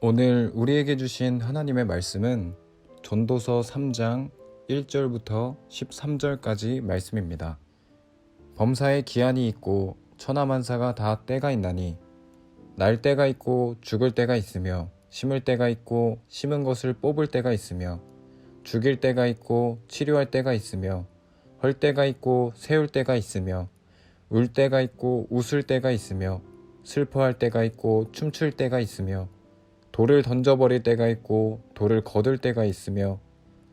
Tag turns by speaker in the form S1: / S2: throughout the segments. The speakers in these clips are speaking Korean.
S1: 오늘 우리에게 주신 하나님의 말씀은 전도서 3장 1절부터 13절까지 말씀입니다. 범사에 기한이 있고 천하만사가 다 때가 있나니 날 때가 있고 죽을 때가 있으며 심을 때가 있고 심은 것을 뽑을 때가 있으며 죽일 때가 있고 치료할 때가 있으며 헐 때가 있고 세울 때가 있으며 울 때가 있고 웃을 때가 있으며 슬퍼할 때가 있고 춤출 때가 있으며 돌을 던져버릴 때가 있고 돌을 거둘 때가 있으며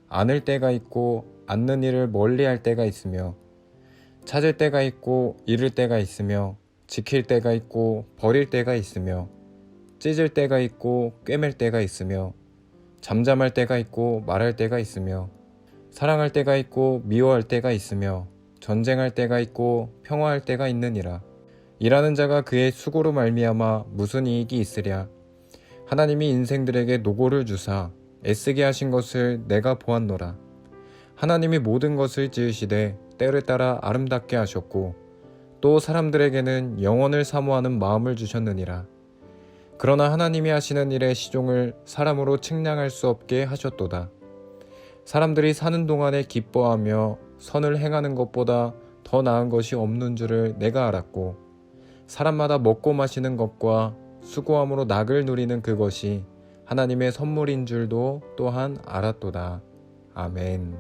S1: 안을 때가 있고 앉는 일을 멀리할 때가 있으며 찾을 때가 있고 잃을 때가 있으며 지킬 때가 있고 버릴 때가 있으며 찢을 때가 있고 꿰맬 때가 있으며 잠잠할 때가 있고 말할 때가 있으며 사랑할 때가 있고 미워할 때가 있으며 전쟁할 때가 있고 평화할 때가 있느니라. 일하는 자가 그의 수고로 말미암아 무슨 이익이 있으랴. 하나님이 인생들에게 노고를 주사 애쓰게 하신 것을 내가 보았노라. 하나님이 모든 것을 지으시되 때를 따라 아름답게 하셨고 또 사람들에게는 영원을 사모하는 마음을 주셨느니라. 그러나 하나님이 하시는 일의 시종을 사람으로 측량할 수 없게 하셨도다. 사람들이 사는 동안에 기뻐하며 선을 행하는 것보다 더 나은 것이 없는 줄을 내가 알았고 사람마다 먹고 마시는 것과 수고함으로 낙을 누리는 그것이 하나님의 선물인 줄도 또한 알았도다. 아멘.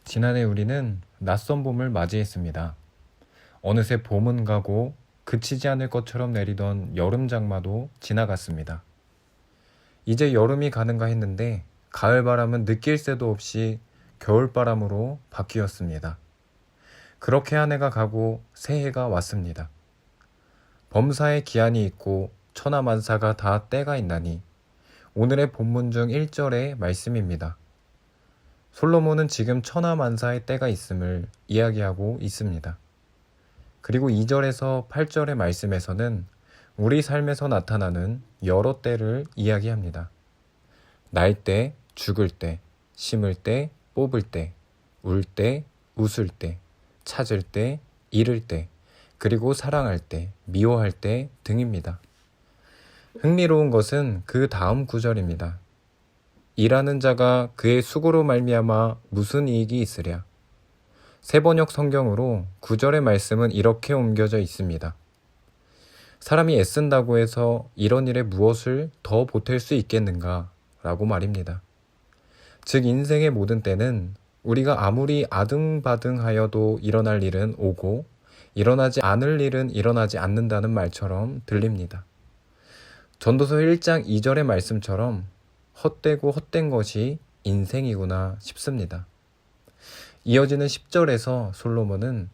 S1: 지난해 우리는 낯선 봄을 맞이했습니다. 어느새 봄은 가고 그치지 않을 것처럼 내리던 여름 장마도 지나갔습니다. 이제 여름이 가는가 했는데 가을바람은 느낄 새도 없이 겨울바람으로 바뀌었습니다. 그렇게 한 해가 가고 새해가 왔습니다. 범사에 기한이 있고 천하만사가 다 때가 있나니 오늘의 본문 중 1절의 말씀입니다. 솔로몬은 지금 천하만사의 때가 있음을 이야기하고 있습니다. 그리고 2절에서 8절의 말씀에서는 우리 삶에서 나타나는 여러 때를 이야기합니다. 날 때, 죽을 때, 심을 때, 뽑을 때, 울 때, 웃을 때, 찾을 때, 잃을 때, 그리고 사랑할 때, 미워할 때 등입니다. 흥미로운 것은 그 다음 구절입니다. 일하는 자가 그의 수고로 말미암아 무슨 이익이 있으랴. 새번역 성경으로 9절의 말씀은 이렇게 옮겨져 있습니다. 사람이 애쓴다고 해서 이런 일에 무엇을 더 보탤 수 있겠는가 라고 말입니다. 즉 인생의 모든 때는 우리가 아무리 아등바등하여도 일어날 일은 오고 일어나지 않을 일은 일어나지 않는다는 말처럼 들립니다. 전도서 1장 2절의 말씀처럼 헛되고 헛된 것이 인생이구나 싶습니다. 이어지는 10절에서 솔로몬은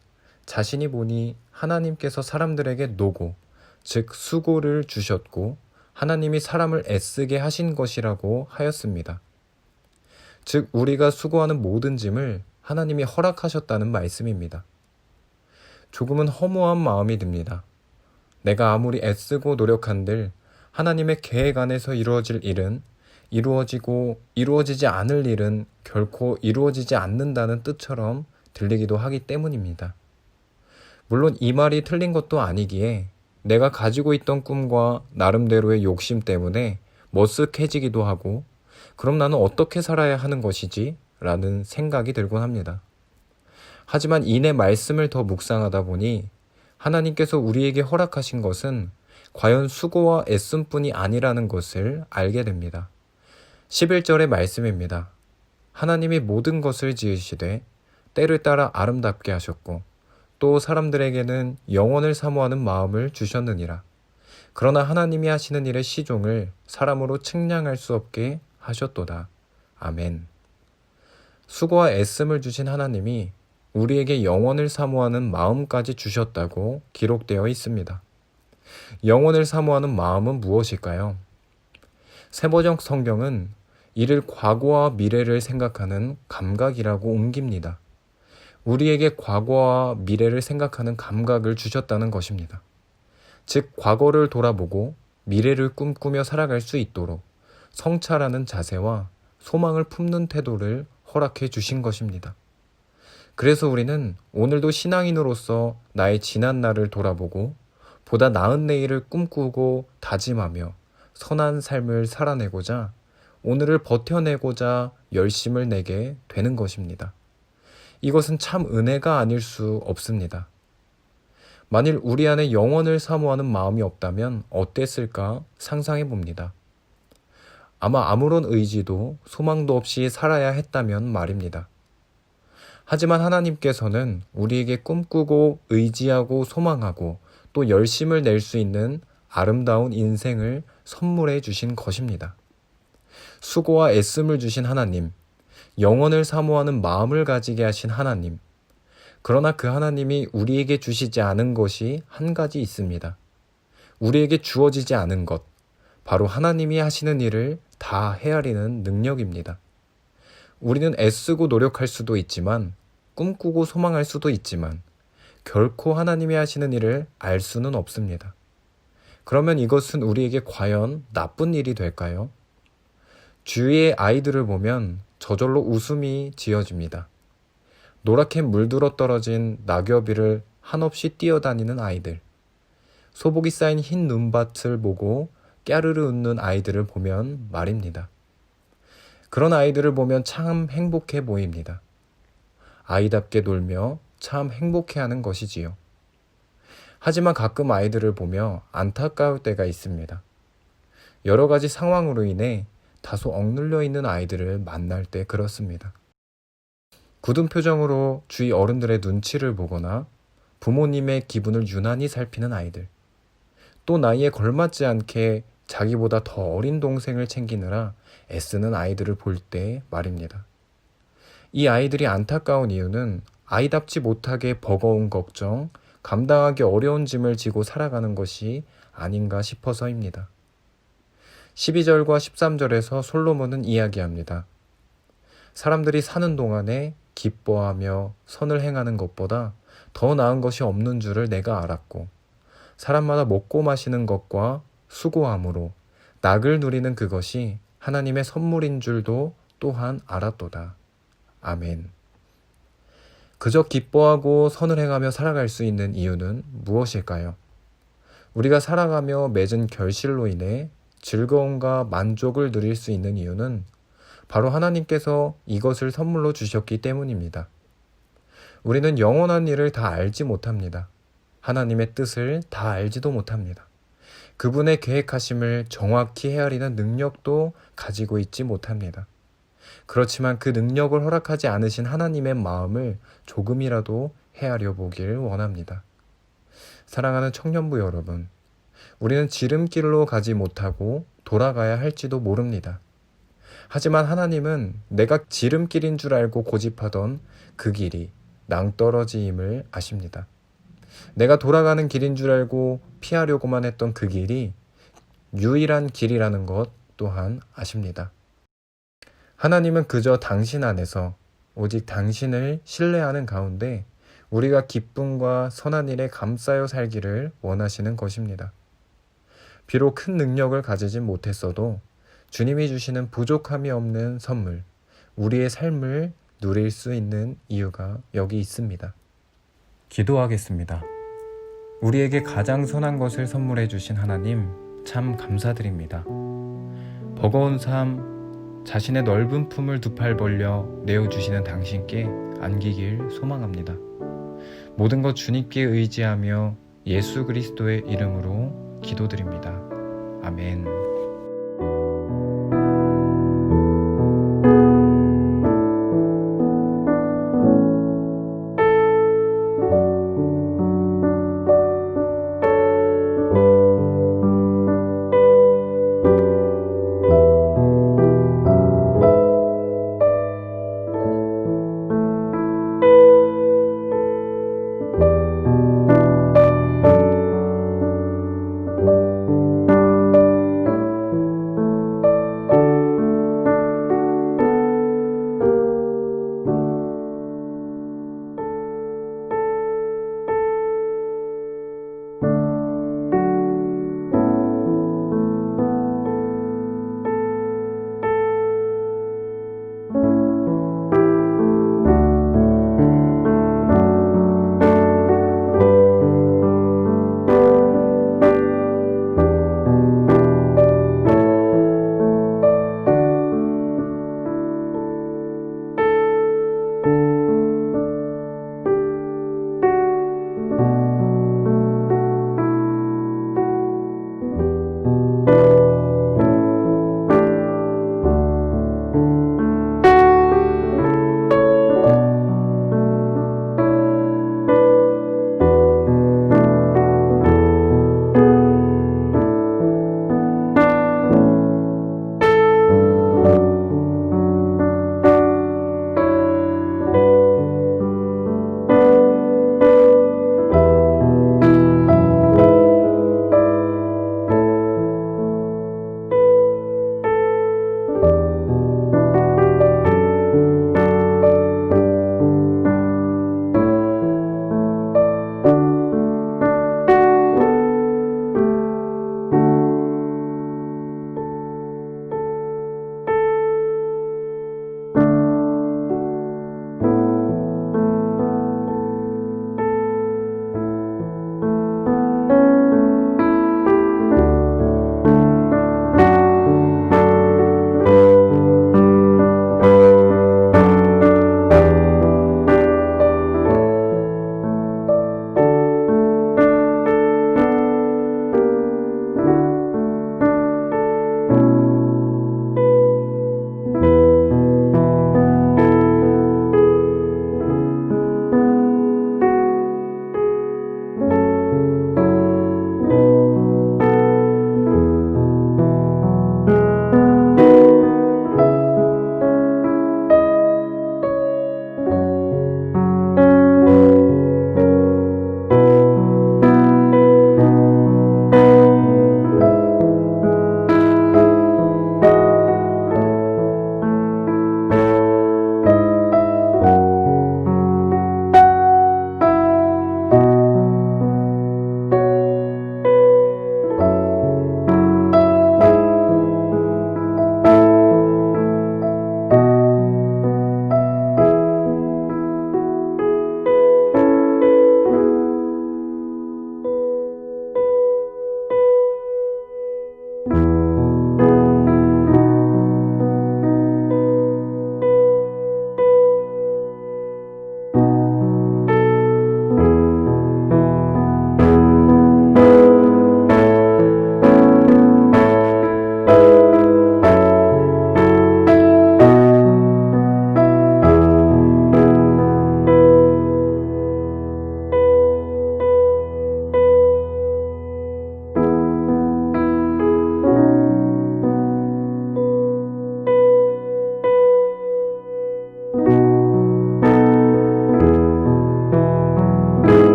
S1: 자신이 보니 하나님께서 사람들에게 노고, 즉 수고를 주셨고 하나님이 사람을 애쓰게 하신 것이라고 하였습니다. 즉 우리가 수고하는 모든 짐을 하나님이 허락하셨다는 말씀입니다. 조금은 허무한 마음이 듭니다. 내가 아무리 애쓰고 노력한들 하나님의 계획 안에서 이루어질 일은 이루어지고 이루어지지 않을 일은 결코 이루어지지 않는다는 뜻처럼 들리기도 하기 때문입니다. 물론 이 말이 틀린 것도 아니기에 내가 가지고 있던 꿈과 나름대로의 욕심 때문에 머쓱해지기도 하고 그럼 나는 어떻게 살아야 하는 것이지? 라는 생각이 들곤 합니다. 하지만 이내 말씀을 더 묵상하다 보니 하나님께서 우리에게 허락하신 것은 과연 수고와 애씀뿐이 아니라는 것을 알게 됩니다. 11절의 말씀입니다. 하나님이 모든 것을 지으시되 때를 따라 아름답게 하셨고 또 사람들에게는 영원을 사모하는 마음을 주셨느니라. 그러나 하나님이 하시는 일의 시종을 사람으로 측량할 수 없게 하셨도다. 아멘. 수고와 애씀을 주신 하나님이 우리에게 영원을 사모하는 마음까지 주셨다고 기록되어 있습니다. 영원을 사모하는 마음은 무엇일까요? 새번역 성경은 이를 과거와 미래를 생각하는 감각이라고 옮깁니다. 우리에게 과거와 미래를 생각하는 감각을 주셨다는 것입니다. 즉 과거를 돌아보고 미래를 꿈꾸며 살아갈 수 있도록 성찰하는 자세와 소망을 품는 태도를 허락해 주신 것입니다. 그래서 우리는 오늘도 신앙인으로서 나의 지난 날을 돌아보고 보다 나은 내일을 꿈꾸고 다짐하며 선한 삶을 살아내고자 오늘을 버텨내고자 열심을 내게 되는 것입니다. 이것은 참 은혜가 아닐 수 없습니다. 만일 우리 안에 영원을 사모하는 마음이 없다면 어땠을까 상상해 봅니다. 아마 아무런 의지도 소망도 없이 살아야 했다면 말입니다. 하지만 하나님께서는 우리에게 꿈꾸고 의지하고 소망하고 또 열심을 낼 수 있는 아름다운 인생을 선물해 주신 것입니다. 수고와 애씀을 주신 하나님, 영원을 사모하는 마음을 가지게 하신 하나님, 그러나 그 하나님이 우리에게 주시지 않은 것이 한 가지 있습니다. 우리에게 주어지지 않은 것, 바로 하나님이 하시는 일을 다 헤아리는 능력입니다. 우리는 애쓰고 노력할 수도 있지만, 꿈꾸고 소망할 수도 있지만, 결코 하나님이 하시는 일을 알 수는 없습니다. 그러면 이것은 우리에게 과연 나쁜 일이 될까요? 주위의 아이들을 보면 저절로 웃음이 지어집니다. 노랗게 물들어 떨어진 낙엽 위를 한없이 뛰어다니는 아이들, 소복이 쌓인 흰 눈밭을 보고 깨르르 웃는 아이들을 보면 말입니다. 그런 아이들을 보면 참 행복해 보입니다. 아이답게 놀며 참 행복해하는 것이지요. 하지만 가끔 아이들을 보며 안타까울 때가 있습니다. 여러 가지 상황으로 인해 다소 억눌려 있는 아이들을 만날 때 그렇습니다. 굳은 표정으로 주위 어른들의 눈치를 보거나 부모님의 기분을 유난히 살피는 아이들, 또 나이에 걸맞지 않게 자기보다 더 어린 동생을 챙기느라 애쓰는 아이들을 볼 때 말입니다. 이 아이들이 안타까운 이유는 아이답지 못하게 버거운 걱정, 감당하기 어려운 짐을 지고 살아가는 것이 아닌가 싶어서입니다. 12절과 13절에서 솔로몬은 이야기합니다. 사람들이 사는 동안에 기뻐하며 선을 행하는 것보다 더 나은 것이 없는 줄을 내가 알았고, 사람마다 먹고 마시는 것과 수고함으로 낙을 누리는 그것이 하나님의 선물인 줄도 또한 알았도다. 아멘. 그저 기뻐하고 선을 행하며 살아갈 수 있는 이유는 무엇일까요? 우리가 살아가며 맺은 결실로 인해 즐거움과 만족을 누릴 수 있는 이유는 바로 하나님께서 이것을 선물로 주셨기 때문입니다. 우리는 영원한 일을 다 알지 못합니다. 하나님의 뜻을 다 알지도 못합니다. 그분의 계획하심을 정확히 헤아리는 능력도 가지고 있지 못합니다. 그렇지만 그 능력을 허락하지 않으신 하나님의 마음을 조금이라도 헤아려 보길 원합니다. 사랑하는 청년부 여러분, 우리는 지름길로 가지 못하고 돌아가야 할지도 모릅니다. 하지만 하나님은 내가 지름길인 줄 알고 고집하던 그 길이 낭떠러지임을 아십니다. 내가 돌아가는 길인 줄 알고 피하려고만 했던 그 길이 유일한 길이라는 것 또한 아십니다. 하나님은 그저 당신 안에서 오직 당신을 신뢰하는 가운데 우리가 기쁨과 선한 일에 감싸여 살기를 원하시는 것입니다. 비록 큰 능력을 가지진 못했어도 주님이 주시는 부족함이 없는 선물, 우리의 삶을 누릴 수 있는 이유가 여기 있습니다. 기도하겠습니다. 우리에게 가장 선한 것을 선물해 주신 하나님, 참 감사드립니다. 버거운 삶, 자신의 넓은 품을 두 팔 벌려 내어주시는 당신께 안기길 소망합니다. 모든 것 주님께 의지하며 예수 그리스도의 이름으로 기도드립니다. 아멘.